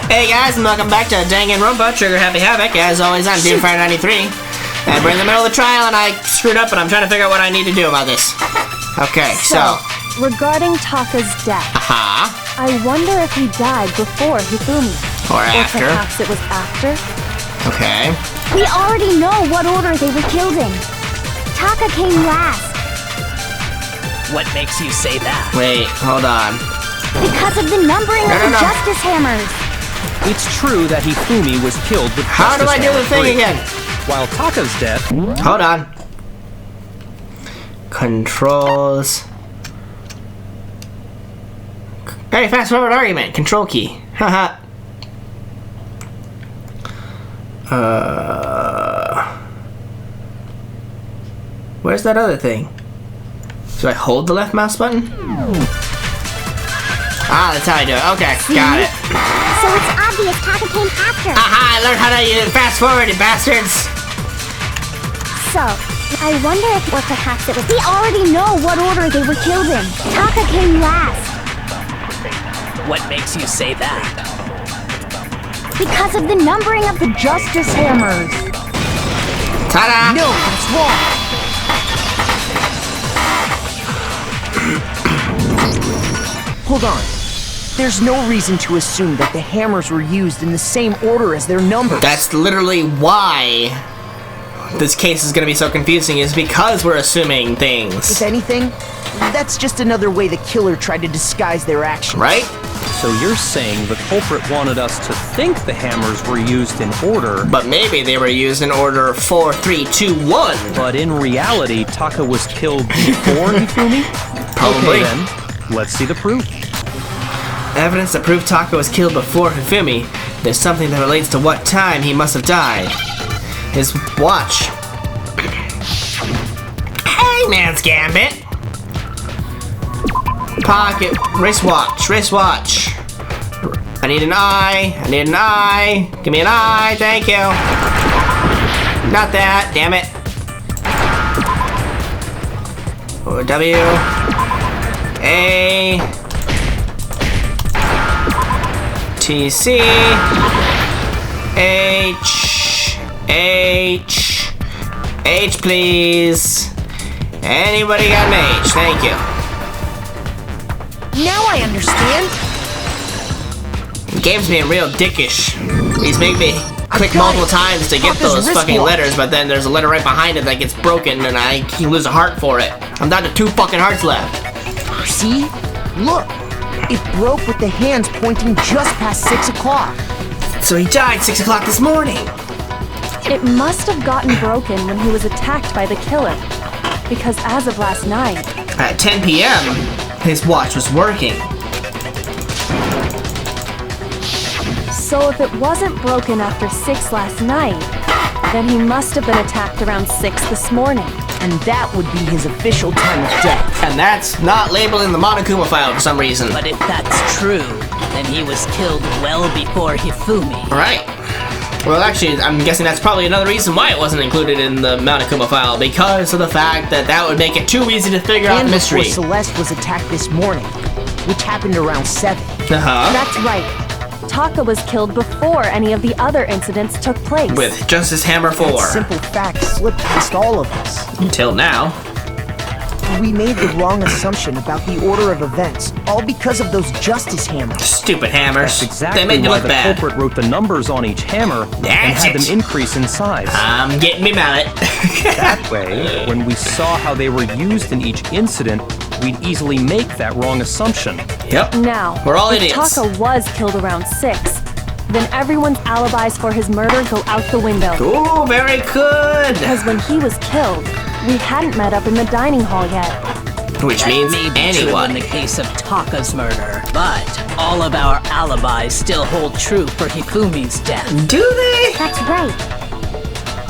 Hey guys, and welcome back to Danganronpa, Trigger Happy Havoc. As always, I'm Team Fire 93. And we're in the middle of the trial, and I screwed up, and I'm trying to figure out what I need to do about this. Okay, so regarding Taka's death, I wonder if he died before Hifumi. Or after. Or perhaps it was after. Okay. We already know what order they were killed in. Taka came last. What makes you say that? Wait, hold on. Because of the numbering of the Justice Hammers. It's true that Hifumi was killed with How do I do the thing again? While Taka's death... Hold on. Controls. Hey, fast forward argument. Control key. Haha. Where's that other thing? Do I hold the left mouse button? Ah, that's how I do it. Okay, got it. So it's obvious Taka came after. Aha, I learned how to use fast forward, you bastards! So, I wonder if, or perhaps it was... We already know what order they were killed in. Taka came last. What makes you say that? Because of the numbering of the Justice Hammers. Ta-da! No, that's wrong! Hold on. There's no reason to assume that the hammers were used in the same order as their numbers. That's literally why this case is gonna be so confusing, is because we're assuming things. If anything, that's just another way the killer tried to disguise their actions. Right? So you're saying the culprit wanted us to think the hammers were used in order... But maybe they were used in order 4, 3, 2, 1. But in reality, Taka was killed before Hifumi? Probably. Okay then, let's see the proof. Evidence that prove Taka was killed before Hifumi. There's something that relates to what time he must have died. His watch. Hangman's Gambit. Pocket wristwatch. I need an eye. I need an eye. Give me an eye. Thank you. Not that. Damn it. W. A. T. C. H. H. H, please. Anybody got an H? Thank you. Now I understand. The game's being real dickish. He's making me click multiple times to get those fucking letters, but then there's a letter right behind it that gets broken and I can lose a heart for it. I'm down to 2 fucking hearts left. See? Look. It broke with the hands pointing just past 6 o'clock. So he died 6 o'clock this morning. It must have gotten broken when he was attacked by the killer. Because as of last night... At 10 p.m., his watch was working. So if it wasn't broken after 6 last night, then he must have been attacked around 6 this morning. And that would be his official time of death. And that's not labeled in the Monokuma file for some reason. But if that's true, then he was killed well before Hifumi. Right. Well, actually, I'm guessing that's probably another reason why it wasn't included in the Monokuma file, because of the fact that that would make it too easy to figure out the mystery. And before Celeste was attacked this morning, which happened around 7. That's right. Taka was killed before any of the other incidents took place. With Justice Hammer 4. That simple fact slipped past all of us. Until now. We made the wrong assumption about the order of events, all because of those Justice Hammers. Stupid hammers. That's exactly they made you why look the bad. culprit wrote the numbers on each hammer and had them increase in size. I'm getting me mallet. That way, when we saw how they were used in each incident, we'd easily make that wrong assumption. Yep. Now, we're all if idiots. Taka was killed around 6, then everyone's alibis for his murder go out the window. Ooh, very good. Because when he was killed, we hadn't met up in the dining hall yet. Which That means may be anyone. true in the case of Taka's murder, but all of our alibis still hold true for Hifumi's death. Do they? That's right.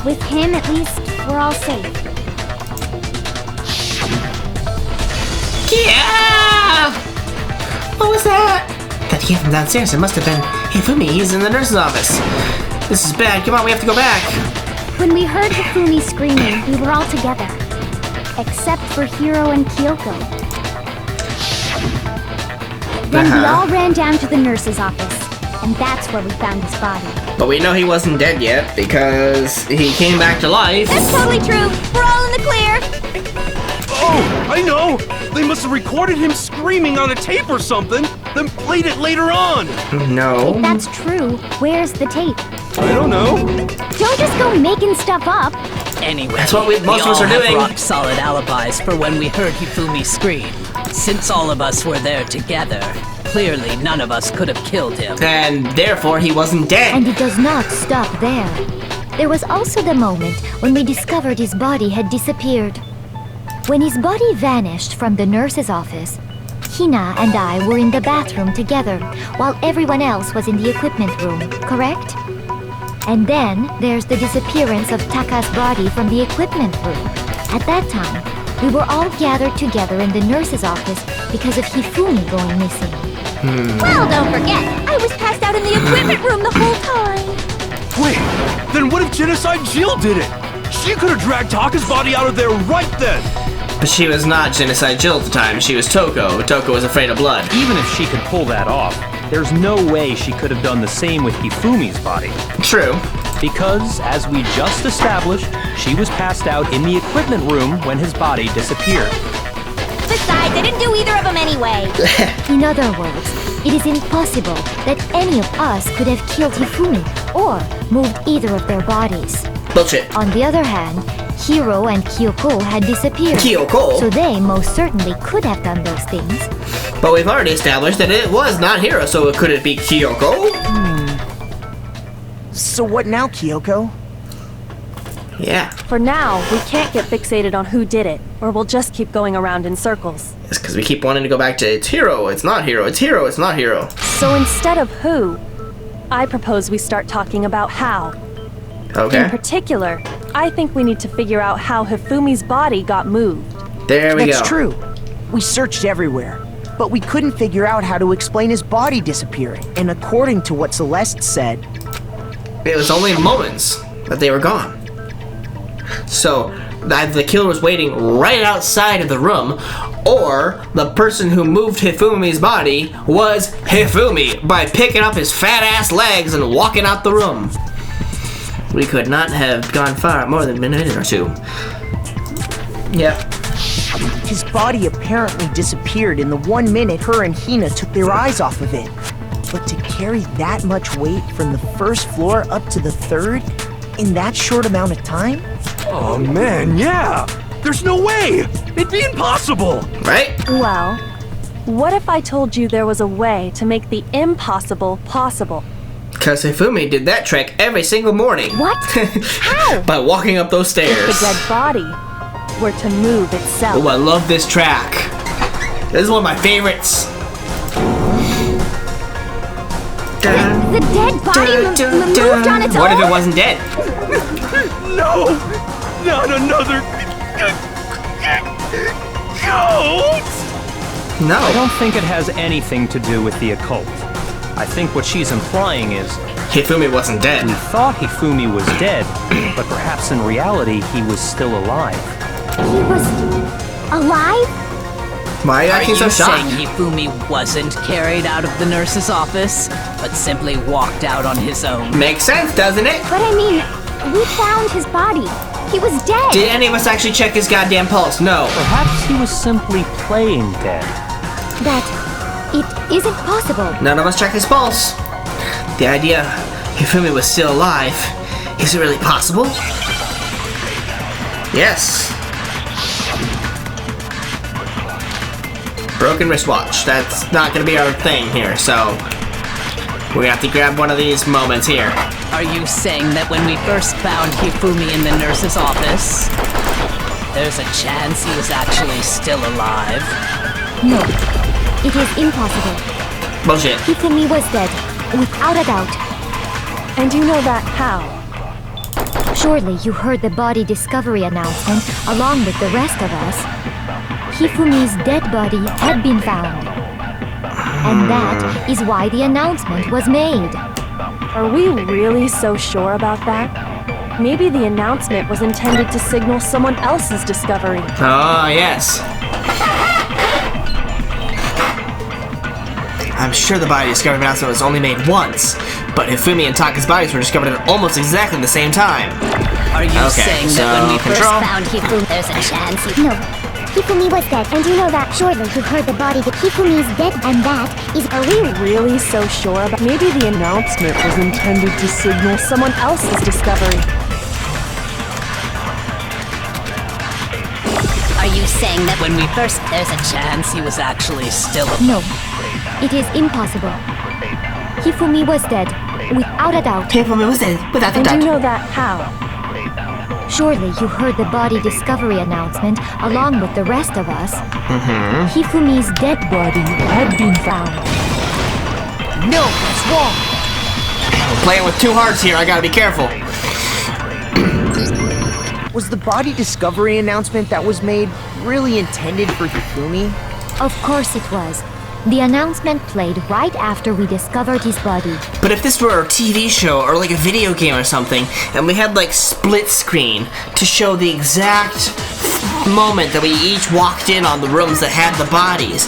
With him, at least, we're all safe. Yeah! What was that? That came from downstairs. It must have been Hifumi. He's in the nurse's office. This is bad. Come on, we have to go back. When we heard Hifumi screaming, we were all together. Except for Hiro and Kyoko. Then we all ran down to the nurse's office. and that's where we found his body. But we know he wasn't dead yet because he came back to life. That's totally true. We're all in the clear. Oh, I know! They must have recorded him screaming on a tape or something, then played it later on! No. If that's true, where's the tape? I don't know. Don't just go making stuff up. Anyway, That's what most of us are doing. Rock solid alibis for when we heard Hifumi scream. Since all of us were there together, clearly none of us could have killed him. And therefore he wasn't dead. And it does not stop there. There was also the moment when we discovered his body had disappeared. When his body vanished from the nurse's office, Hina and I were in the bathroom together, while everyone else was in the equipment room, correct? And then there's the disappearance of Taka's body from the equipment room. At that time, we were all gathered together in the nurse's office because of Hifumi going missing. Well, don't forget, I was passed out in the equipment room the whole time. Wait, then what if Genocide Jill did it? She could have dragged Taka's body out of there right then! But she was not Genocide Jill at the time. She was Toko. Toko was afraid of blood. Even if she could pull that off, there's no way she could have done the same with Hifumi's body. True. Because, as we just established, she was passed out in the equipment room when his body disappeared. Besides, I didn't do either of them anyway. In other words, it is impossible that any of us could have killed Hifumi or moved either of their bodies. Bullshit. On the other hand, Hiro and Kyoko had disappeared. Kyoko? So they most certainly could have done those things. But we've already established that it was not Hiro, so could it be Kyoko? So what now, Kyoko? Yeah. For now, we can't get fixated on who did it, or we'll just keep going around in circles. It's because we keep wanting to go back to it's Hiro, it's not Hiro, it's Hiro, it's not Hiro. So instead of who, I propose we start talking about how. In Okay. particular, I think we need to figure out how Hifumi's body got moved. There we That's go. true. We searched everywhere, but we couldn't figure out how to explain his body disappearing. And according to what Celeste said, It was only moments that they were gone. So, either the killer was waiting right outside of the room, or the person who moved Hifumi's body was Hifumi by picking up his fat ass legs and walking out the room. We could not have gone far more than a minute or two. Yep. his body apparently disappeared in the 1 minute her and Hina took their eyes off of it. But to carry that much weight from the first floor up to the third in that short amount of time? Oh man, yeah! There's no way! It'd be impossible! Right? Well, what if I told you there was a way to make the impossible possible? Because Hifumi did that trick every single morning. What? How? By walking up those If stairs. the dead body were to move itself. Oh, I love this track. This is one of my favorites. The dead body moved on its own? What if it wasn't dead? No! Not another... ghost! I No. don't think it has anything to do with the occult. I think what she's implying is Hifumi wasn't dead. we thought Hifumi was dead, but perhaps in reality he was still alive. He was alive? Why are you Are acting you so saying shocked? Hifumi wasn't carried out of the nurse's office, but simply walked out on his own? Makes sense, doesn't it? But I mean, we found his body. He was dead. Did any of us actually check his goddamn pulse? No. Perhaps he was simply playing dead. That it isn't possible. None of us checked his pulse. The idea Hifumi was still alive, is it really possible? Yes. Broken wristwatch. That's not gonna be our thing here, so we have to grab one of these moments here. Are you saying that when we first found Hifumi in the nurse's office, there's a chance he was actually still alive? No, it is impossible. Bullshit. Hifumi was dead, without a doubt. And you know that how? Surely you heard the body discovery announcement along with the rest of us. Hifumi's dead body had been found. And that is why the announcement was made. Are we really so sure about that? Maybe the announcement was intended to signal someone else's discovery. Oh, yes. I'm sure the body discovery announcement was only made once, but Hifumi and Taka's bodies were discovered at almost exactly the same time. Are you Okay, saying so that when we first control. found Hifumi, there's a chance he... No. Hifumi was dead, and you know that. Surely you heard the body that Hifumi's dead, and that is... Are we really so sure about... Maybe the announcement was intended to signal someone else's discovery. Are you saying that when we first... There's a chance he was actually still... No, it is impossible. Hifumi was dead, without a doubt. Hifumi was dead, without a And you doubt. know that how? Surely you heard the body discovery announcement along with the rest of us. Hifumi's dead body had been found. No, that's wrong. I'm playing with two hearts here, I gotta be careful. Was the body discovery announcement that was made really intended for Hifumi? Of course it was. The announcement played right after we discovered his body. But if this were a TV show or like a video game or something, and we had like split screen to show the exact moment that we each walked in on the rooms that had the bodies,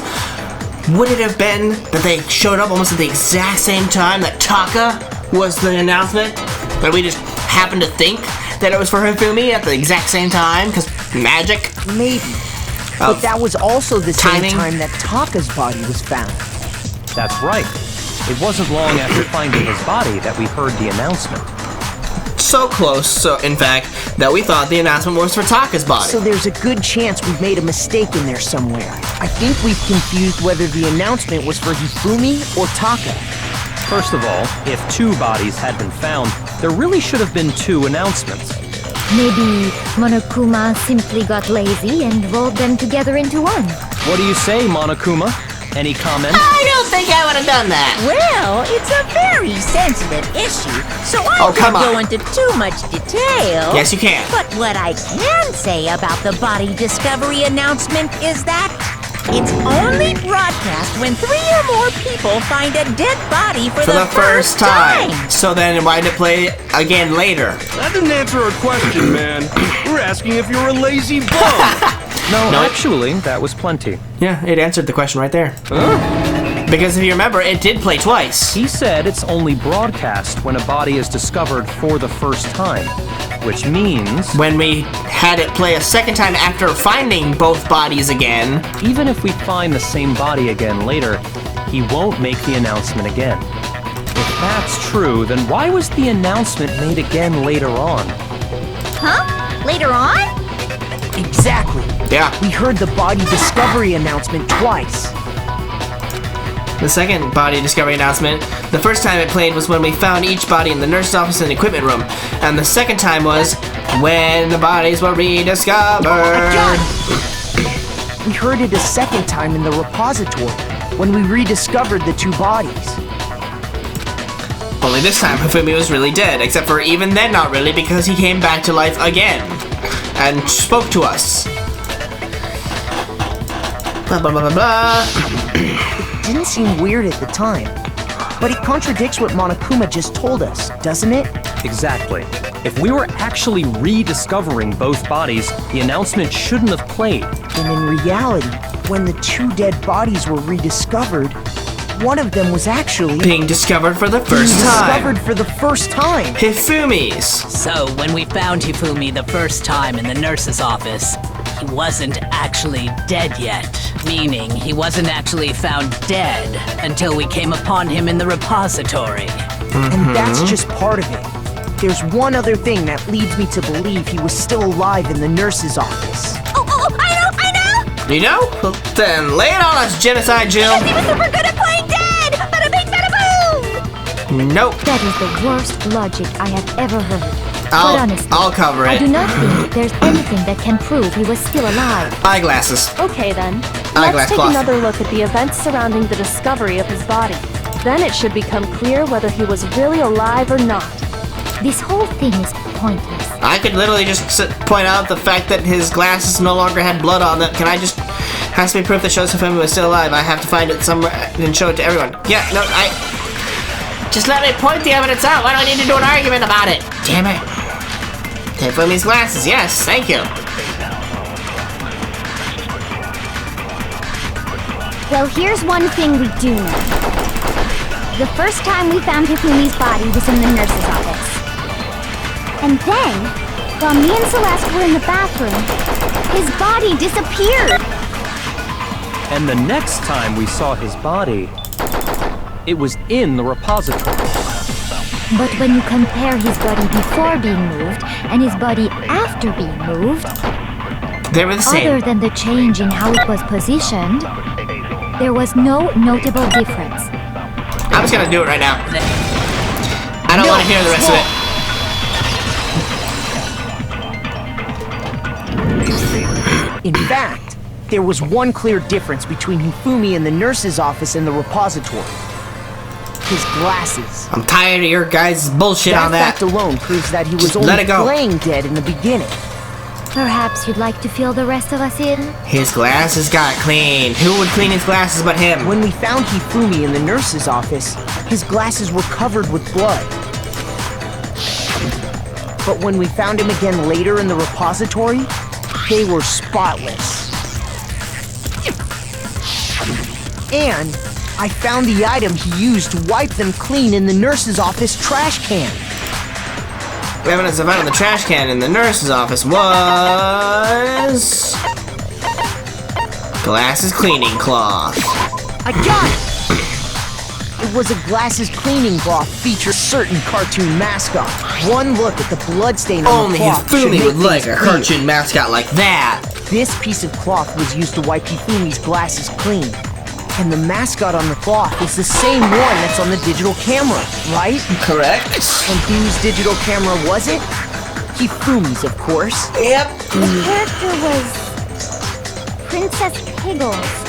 would it have been that they showed up almost at the exact same time that Taka was the announcement? But we just happened to think that it was for Hifumi at the exact same time? Because magic? Maybe. Of But that was also the timing? same time that Taka's body was found. That's right. It wasn't long after finding his body that we heard the announcement. So close, so in fact, that we thought the announcement was for Taka's body. So there's a good chance we've made a mistake in there somewhere. I think we've confused whether the announcement was for Hifumi or Taka. First of all, if two bodies had been found, there really should have been two announcements. Maybe Monokuma simply got lazy and rolled them together into one. What do you say, Monokuma? Any comment? I don't think I would have done that. Well, it's a very sensitive issue, so I Oh, come won't go on. into too much detail. Yes, you can. But what I can say about the body discovery announcement is that it's only broadcast when 3 or more people find a dead body for For the first time. So then why did it play again later? That didn't answer our question, man. We're asking if you're a lazy bum. No, No. actually, that was plenty. Yeah, it answered the question right there. Because if you remember, it did play twice. He said it's only broadcast when a body is discovered for the first time, which means When we had it play a second time after finding both bodies again, even if we find the same body again later, he won't make the announcement again. If that's true, then why was the announcement made again later on? Huh? Later on? Exactly. yeah. We heard the body discovery announcement twice. The second body discovery announcement, the first time it played was when we found each body in the nurse's office and equipment room. And the second time was when the bodies were rediscovered. We heard it a second time in the repository when we rediscovered the two bodies. Only this time Hifumi was really dead, except for even then not really, because he came back to life again and spoke to us. Blah blah blah blah blah. Didn't seem weird at the time, but it contradicts what Monokuma just told us, doesn't it? Exactly. If we were actually rediscovering both bodies, the announcement shouldn't have played. And in reality, when the two dead bodies were rediscovered, one of them was actually Being discovered for the first time. discovered for the first time. Hifumi's. So, when we found Hifumi the first time in the nurse's office, he wasn't actually dead yet. Meaning, he wasn't actually found dead until we came upon him in the repository. And that's just part of it. There's one other thing that leads me to believe he was still alive in the nurse's office. Oh, I know! You know? Well, then lay it on us, Genocide Jill. He was super good at playing dead! Bada bing, bada boom! Nope. That is the worst logic I have ever heard. But honestly, I'll cover I it. do not think there's anything that can prove he was still alive. Eyeglasses. Okay then. Eyeglass Let's take cloth. another look at the events surrounding the discovery of his body. Then it should become clear whether he was really alive or not. This whole thing is pointless. I could literally just point out the fact that his glasses no longer had blood on them. Can I just... Has to be proof that shows if Hifumi was still alive. I have to find it somewhere and show it to everyone. Yeah, no, Just let me point the evidence out. Why do I need to do an argument about it? Damn it. Hifumi's glasses, yes, thank you. Well, here's one thing we do know. The first time we found Hifumi's body was in the nurse's office. And then, while me and Celeste were in the bathroom, his body disappeared. And the next time we saw his body, it was in the repository. But when you compare his body before being moved and his body after being moved, They were the same. other than the change in how it was positioned, there was no notable difference. I'm just gonna do it right now. I don't want to hear the rest of it. In fact, there was one clear difference between Hifumi in the nurse's office and the repository. His glasses. I'm tired of your guys' bullshit on that. Fact alone proves that he was Just let only it go. playing dead in the beginning. Perhaps you'd like to fill the rest of us in? His glasses got cleaned. Who would clean his glasses but him? When we found Hifumi in the nurse's office, his glasses were covered with blood. But when we found him again later in the repository, they were spotless. And I found the item he used to wipe them clean in the nurse's office trash can. The evidence I found in the trash can in the nurse's office was... glasses cleaning cloth. I got it! It was a glasses cleaning cloth featuring certain cartoon mascot. One look at the bloodstain on Only the cloth should Hifumi make would like things a clean. cartoon mascot like that. This piece of cloth was used to wipe Hifumi's glasses clean. And the mascot on the cloth is the same one that's on the digital camera, right? Correct. And whose digital camera was it? Hifumi's, of course. Yep. The character was Princess Piggles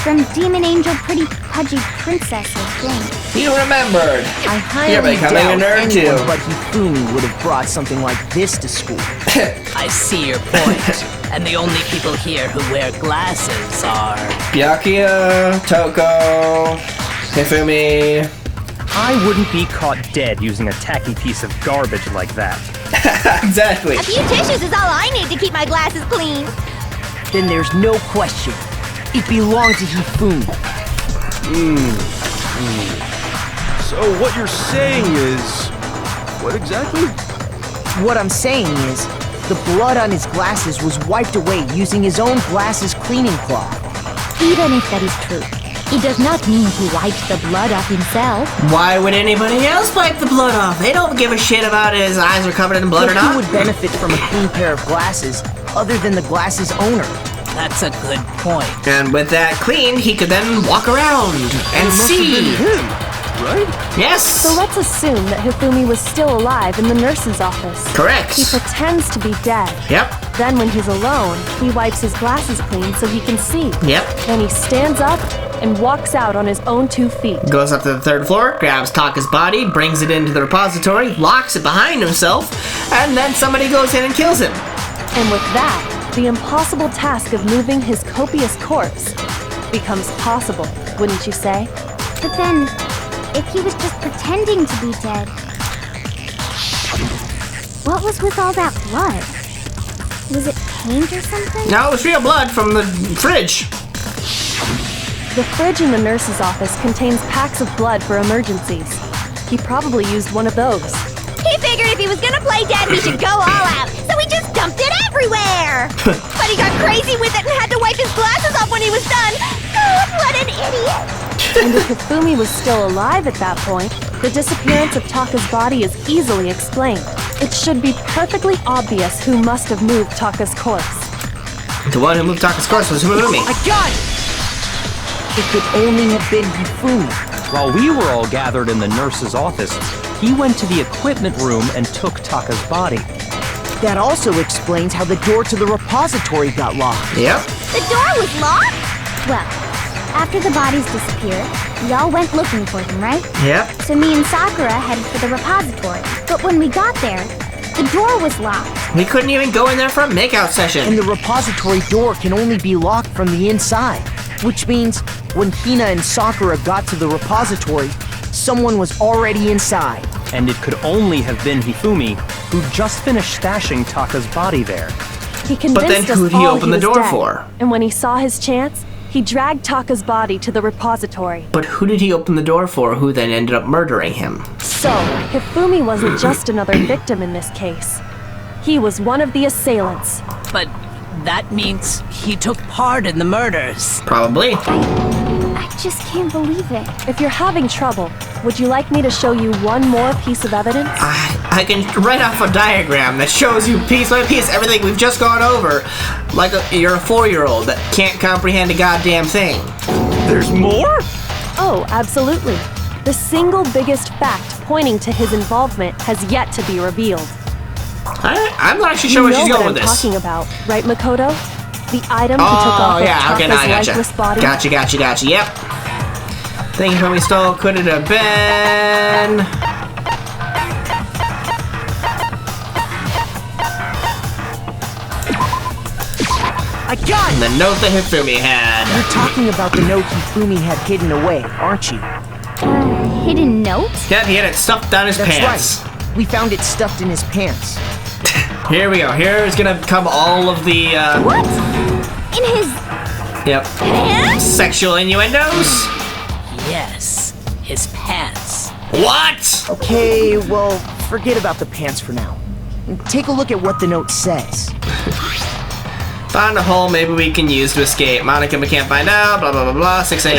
from Demon Angel Pretty Pudgy Princess, I think. You remembered. I You're highly becoming a doubt nerd anyone too. but Hifumi would have brought something like this to school. I see your point. And the only people here who wear glasses are... Byakuya, Toko, Hifumi. I wouldn't be caught dead using a tacky piece of garbage like that. Exactly. A few tissues is all I need to keep my glasses clean. Then there's no question. It belonged to Hifumi. So what you're saying is... What exactly? What I'm saying is, the blood on his glasses was wiped away using his own glasses cleaning cloth. Even if that is true, it does not mean he wiped the blood off himself. Why would anybody else wipe the blood off? They don't give a shit about his eyes are covered in blood or But not. who would benefit from a clean pair of glasses other than the glasses owner? That's a good point. And with that cleaned, he could then walk around and see. Right? Yes. So let's assume that Hifumi was still alive in the nurse's office. Correct. He pretends to be dead. Yep. Then when he's alone, he wipes his glasses clean so he can see. Yep. Then he stands up and walks out on his own 2 feet. Goes up to the 3rd floor, grabs Taka's body, brings it into the repository, locks it behind himself, and then somebody goes in and kills him. And with that, the impossible task of moving his copious corpse becomes possible, wouldn't you say? But then, if he was just pretending to be dead, what was with all that blood? Was it paint or something? No, it was real blood from the fridge. The fridge in the nurse's office contains packs of blood for emergencies. He probably used one of those. He figured if he was gonna play dead, he should go all out, so he just dumped it everywhere! But he got crazy with it and had to wipe his glasses off when he was done! God, what an idiot! And if Hifumi was still alive at that point, the disappearance of Taka's body is easily explained. It should be perfectly obvious who must have moved Taka's corpse. The one who moved Taka's corpse was Hifumi. I got it! It could only have been Hifumi. While we were all gathered in the nurse's office, he went to the equipment room and took Taka's body. That also explains how the door to the repository got locked. Yep. The door was locked? Well, after the bodies disappeared, we all went looking for them, right? Yep. So me and Sakura headed for the repository. But when we got there, the door was locked. We couldn't even go in there for a makeout And session. the repository door can only be locked from the inside. Which means, when Hina and Sakura got to the repository, someone was already inside. And it could only have been Hifumi, who just finished stashing Taka's body there. He convinced then us who'd he all open the was door dead. for? And when he saw his chance, He dragged Taka's body to the repository. But who did he open the door for, who then ended up murdering him? So, Hifumi wasn't just another victim in this case. He was one of the assailants. But that means he took part in the murders. Probably. I just can't believe it. If you're having trouble, would you like me to show you one more piece of evidence? I can write off a diagram that shows you piece by piece everything we've just gone over. Like you're a 4-year-old that can't comprehend a goddamn thing. There's more? Oh, absolutely. The single biggest fact pointing to his involvement has yet to be revealed. I'm not actually sure where she's going with this. You know what I'm talking about, right, Makoto? The item he took off of Taka's lifeless body? Gotcha, yep. Thing when we stole, could it have been... I got it! The note that Hifumi had. You're talking about the note Hifumi had hidden away, aren't you? Hidden note? Yeah, he had it stuffed down his That's pants. right. We found it stuffed in his pants. Here we go. Here's gonna come all of the, What? In his... Yep. pants? Sexual innuendos? Yes, his pants. What? Okay, well, forget about the pants for now. Take a look at what the note says. Find a hole maybe we can use to escape. Monica, we can't find out, blah, blah, blah, blah, 6 a.m.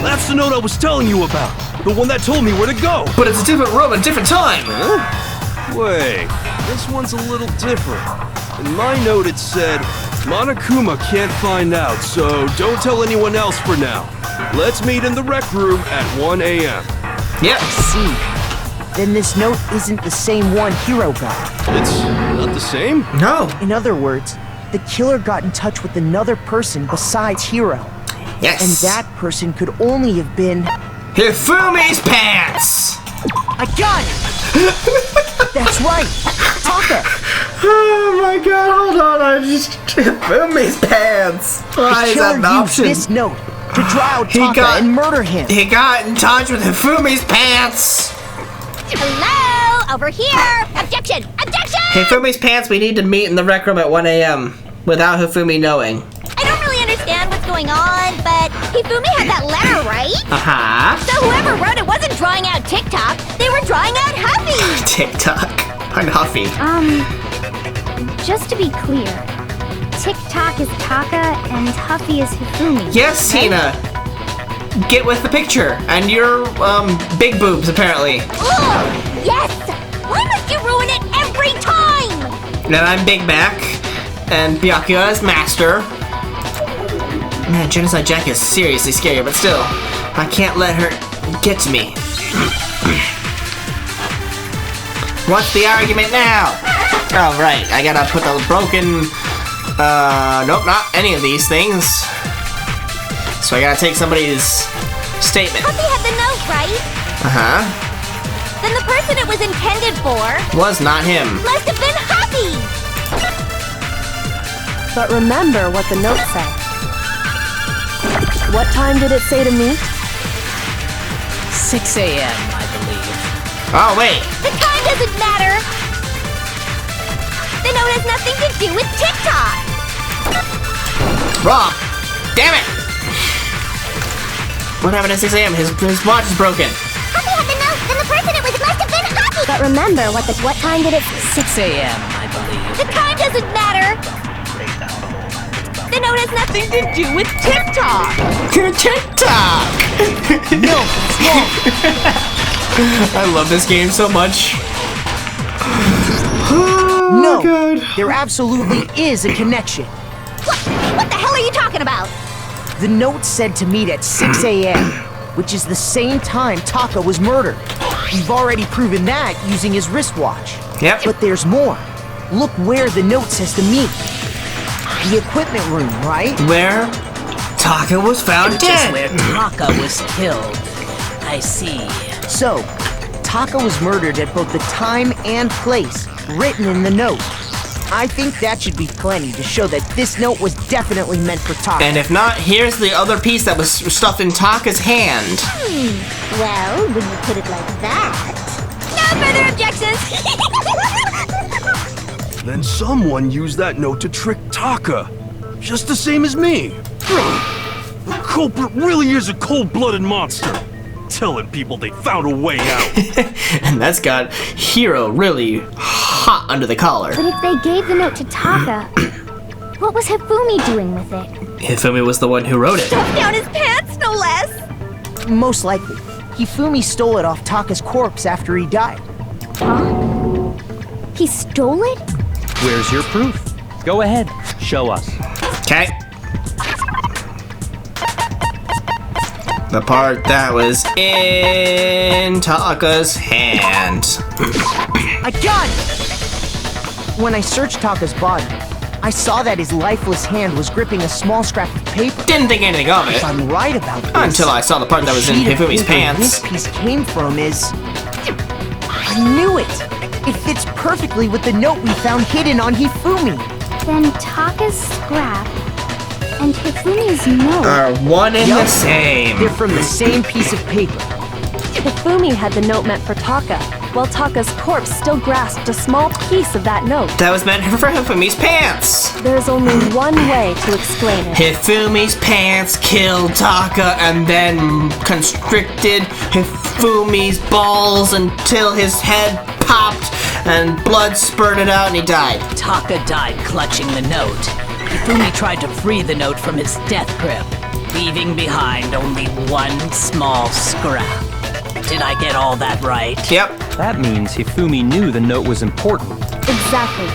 That's the note I was telling you about. The one that told me where to go. But it's a different room and different time. Wait, this one's a little different. In my note it said, Monokuma can't find out, so don't tell anyone else for now. Let's meet in the rec room at 1 a.m. Yep. See, then this note isn't the same one Hiro got. It's not the same? No. In other words, the killer got in touch with another person besides Hiro. Yes. And that person could only have been... Hifumi's pants! I got it! That's right! Taka! Oh my god, hold on, I just... Hifumi's pants! Why The is that killer an used option? this note to draw out He Taka got- and murder him. He got in touch with Hifumi's pants! Hello? Over here! Objection! Objection! Hifumi's pants, we need to meet in the rec room at 1 a.m. without Hifumi knowing. I don't really understand what's going on, but Hifumi had that letter, right? Uh-huh. So whoever wrote it wasn't drawing out TikTok, they were drawing out Huffy! TikTok. I'm Huffy. Just to be clear, TikTok is Taka and Huffy is Hifumi. Yes, right? Tina. Get with the picture. And your, big boobs, apparently. Ugh! Yes! Why must you ruin it every time? And I'm Big Mac. And Byakuya is Master. Man, Genocide Jack is seriously scary, but still, I can't let her get to me. What's the argument now? Oh, right, I gotta put the broken... nope, not any of these things. So I gotta take somebody's statement. Huffy had the note, right? Uh-huh. Then the person it was intended for Was not him. must have been Huffy! But remember what the note said. What time did it say to me? 6 a.m., I believe. Oh, wait. The time doesn't matter! The note has nothing to do with TikTok! Wrong. Damn it. What happened at 6 a.m.? His watch is broken. Huffy had the note, then the person it was must have been Huffy! But remember, what time did it... 6 a.m., I believe. The time doesn't matter! The note has nothing to do with TikTok! TikTok! No, it's wrong. I love this game so much. No, God. there absolutely is a connection. What the hell are you talking about? The note said to meet at 6 a.m., which is the same time Taka was murdered. We've already proven that using his wristwatch. Yep. But there's more. Look where the note says to meet. The equipment room, right? Where Taka was found Just where dead. Taka was killed. I see. So, Taka was murdered at both the time and place written in the note. I think that should be plenty to show that this note was definitely meant for Taka. And if not, here's the other piece that was stuffed in Taka's hand. Well, when you put it like that... No further objections! Then someone used that note to trick Taka. Just the same as me. culprit really is a cold-blooded monster. Telling people they found a way out. And that's got Hiro really hot under the collar. But if they gave the note to Taka, what was Hifumi doing with it? Hifumi was the one who wrote it. Stuffed down his pants, no less. Most likely, Hifumi stole it off Taka's corpse after he died. Huh? He stole it? Where's your proof? Go ahead, show us. Okay. The part that was in Taka's hand. I got it! When I searched Taka's body, I saw that his lifeless hand was gripping a small scrap of paper. Didn't think anything of it. If I'm right about this, Until I saw the part that was in sheet of Hifumi's paper pants. this piece came from is... I knew it! It fits perfectly with the note we found hidden on Hifumi. Then Taka's scrap and Hifumi's note. Are one and the Yup. same. They're from the same piece of paper. Hifumi had the note meant for Taka, while Taka's corpse still grasped a small piece of that note. That was meant for Hifumi's pants. There's only one way to explain it. Hifumi's pants killed Taka and then constricted Hifumi's balls until his head popped and blood spurted out and he died. Taka died clutching the note. Hifumi tried to free the note from his death grip, leaving behind only one small scrap. Did I get all that right? Yep. That means Hifumi knew the note was important. Exactly.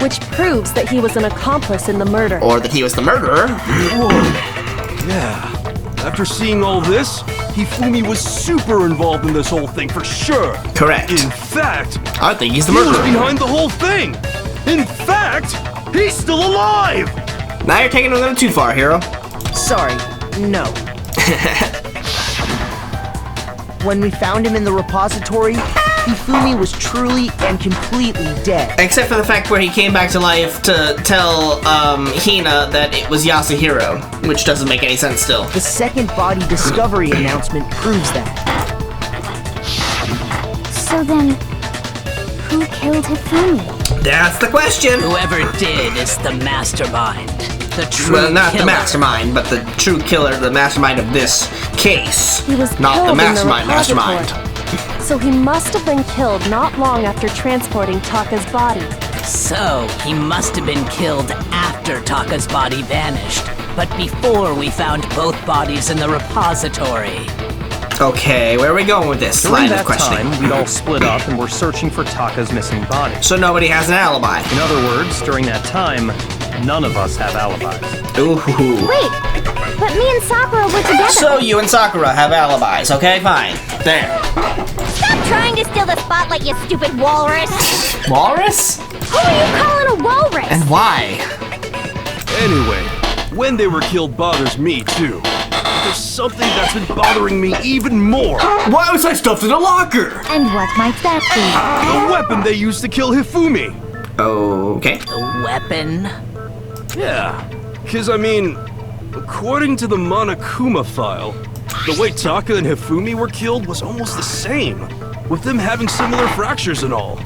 Which proves that he was an accomplice in the murder. Or that he was the murderer. Yeah. After seeing all this, Hifumi was super involved in this whole thing for sure. Correct. In fact, I think he's the he was murderer. behind the whole thing. In fact, he's still alive. Now you're taking it a little too far, Hiro. Sorry, no. When we found him in the repository, Hifumi was truly and completely dead. Except for the fact where he came back to life to tell Hina that it was Yasuhiro, which doesn't make any sense still. The second body discovery announcement proves that. So then, who killed Hifumi? That's the question. Whoever did is the mastermind. The true Well, not killer. the mastermind, but the true killer, the mastermind of this case. He was not killed the in mastermind, the repository. mastermind. So he must have been killed not long after transporting Taka's body. So, he must have been killed after Taka's body vanished, but before we found both bodies in the repository. Okay, where are we going with this During line of that questioning? time, we'd all split up and were searching for Taka's missing body. So nobody has an alibi. In other words, during that time, none of us have alibis. Ooh. Wait, but me and Sakura were together. So you and Sakura have alibis, okay? Fine. There. Stop trying to steal the spotlight, you stupid walrus. Walrus? Who are you calling a walrus? And why? Anyway, when they were killed bothers me too. There's something that's been bothering me even more. Why was I stuffed in a locker? And what might that The weapon they used to kill Hifumi. Okay. The weapon? Yeah, because I mean, according to the Monokuma file, the way Taka and Hifumi were killed was almost the same, with them having similar fractures and all.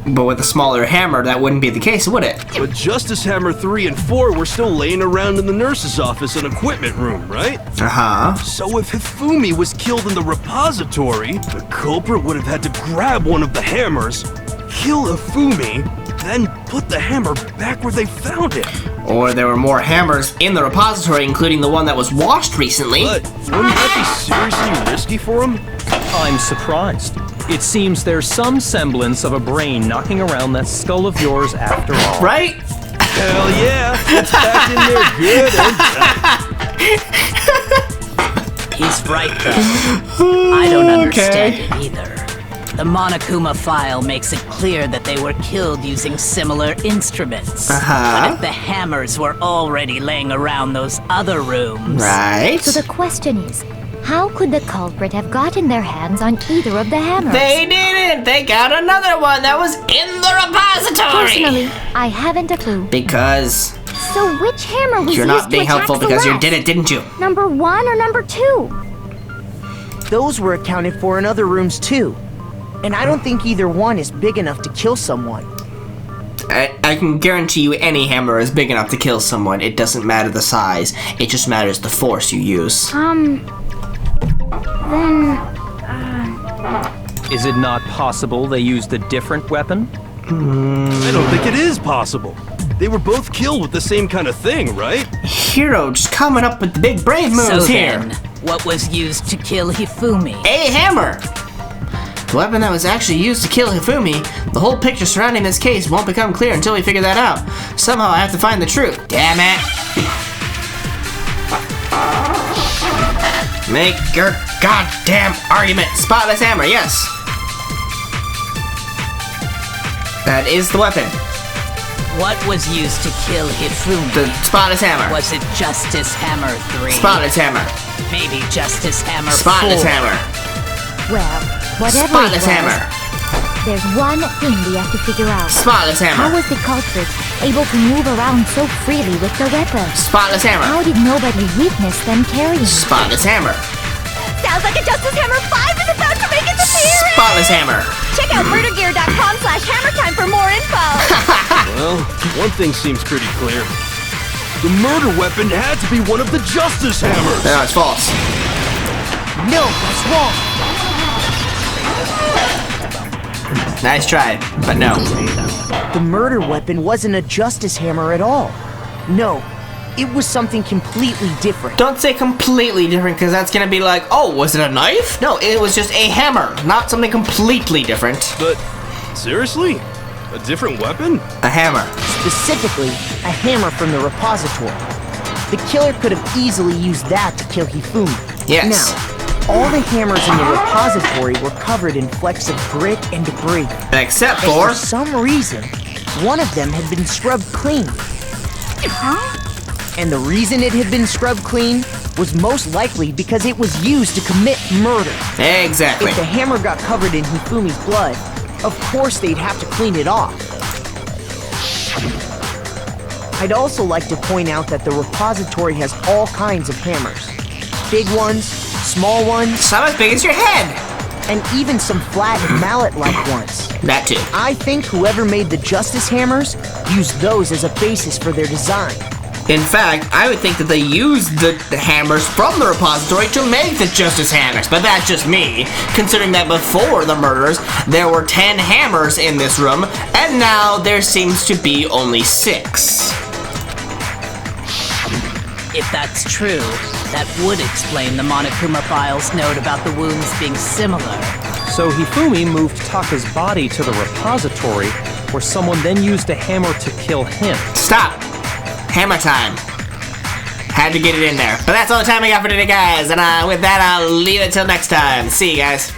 But with a smaller hammer, that wouldn't be the case, would it? But Justice Hammer 3 and 4 were still laying around in the nurse's office and equipment room, right? Uh-huh. So if Hifumi was killed in the repository, the culprit would have had to grab one of the hammers, kill Hifumi, then put the hammer back where they found it. Or there were more hammers in the repository, including the one that was washed recently. But wouldn't that be seriously risky for him? I'm surprised. It seems there's some semblance of a brain knocking around that skull of yours after all. Right? Hell yeah, it's back in there good and He's right, though. I don't understand it either. The Monokuma file makes it clear that they were killed using similar instruments. But if the hammers were already laying around those other rooms... Right. So the question is, how could the culprit have gotten their hands on either of the hammers? They didn't! They got another one that was in the repository! Personally, I haven't a clue. Because So which hammer was you're used not being to attack helpful because you Celeste? did it, didn't you? Number 1 or number 2? Those were accounted for in other rooms too. And I don't think either one is big enough to kill someone. I can guarantee you any hammer is big enough to kill someone. It doesn't matter the size. It just matters the force you use. Is it not possible they used a different weapon? I don't think it is possible. They were both killed with the same kind of thing, right? Hero just coming up with the big brave moves So here. then, what was used to kill Hifumi? A hammer! The weapon that was actually used to kill Hifumi, the whole picture surrounding this case won't become clear until we figure that out. Somehow I have to find the truth. Damn it! Make your goddamn argument. Spotless hammer, yes. That is the weapon. What was used to kill Hifumi? The spotless hammer. Was it Justice Hammer 3? Spotless hammer. Maybe Justice Hammer Spotless 4? hammer. Well, whatever Spotless it was, hammer. there's one thing we have to figure out. Spotless How hammer. was the culprit able to move around so freely with the weapon? Spotless hammer. How did nobody witness them carrying it? Spotless hammer. Sounds like a Justice Hammer 5 is about to make its appearance! Spotless hammer. Check out murdergear.com/hammertime for more info! Well, one thing seems pretty clear. The murder weapon had to be one of the Justice Hammers! No, it's false. No, that's wrong. Nice try, but no. The murder weapon wasn't a justice hammer at all. No, it was something completely different. Don't say completely different, because that's gonna be like, oh, was it a knife? No, it was just a hammer, not something completely different. But, seriously? A different weapon? A hammer. Specifically, a hammer from the repository. The killer could have easily used that to kill Hifumi. Yes. Now, all the hammers in the repository were covered in flecks of grit and debris. Except And for... for some reason, one of them had been scrubbed clean. And the reason it had been scrubbed clean was most likely because it was used to commit murder. Exactly. If the hammer got covered in Hifumi's blood, of course they'd have to clean it off. I'd also like to point out that the repository has all kinds of hammers. Big ones, small ones, Some as big as your head. and even some flat mallet-like ones. That too. I think whoever made the Justice Hammers used those as a basis for their design. In fact, I would think that they used the hammers from the repository to make the Justice Hammers, but that's just me, considering that before the murders, there were 10 hammers in this room, and now there seems to be only 6. If that's true, that would explain the Monokuma file's note about the wounds being similar. So Hifumi moved Taka's body to the repository, where someone then used a hammer to kill him. Stop! Hammer time. Had to get it in there. But that's all the time we got for today, guys, and with that, I'll leave it till next time. See you guys.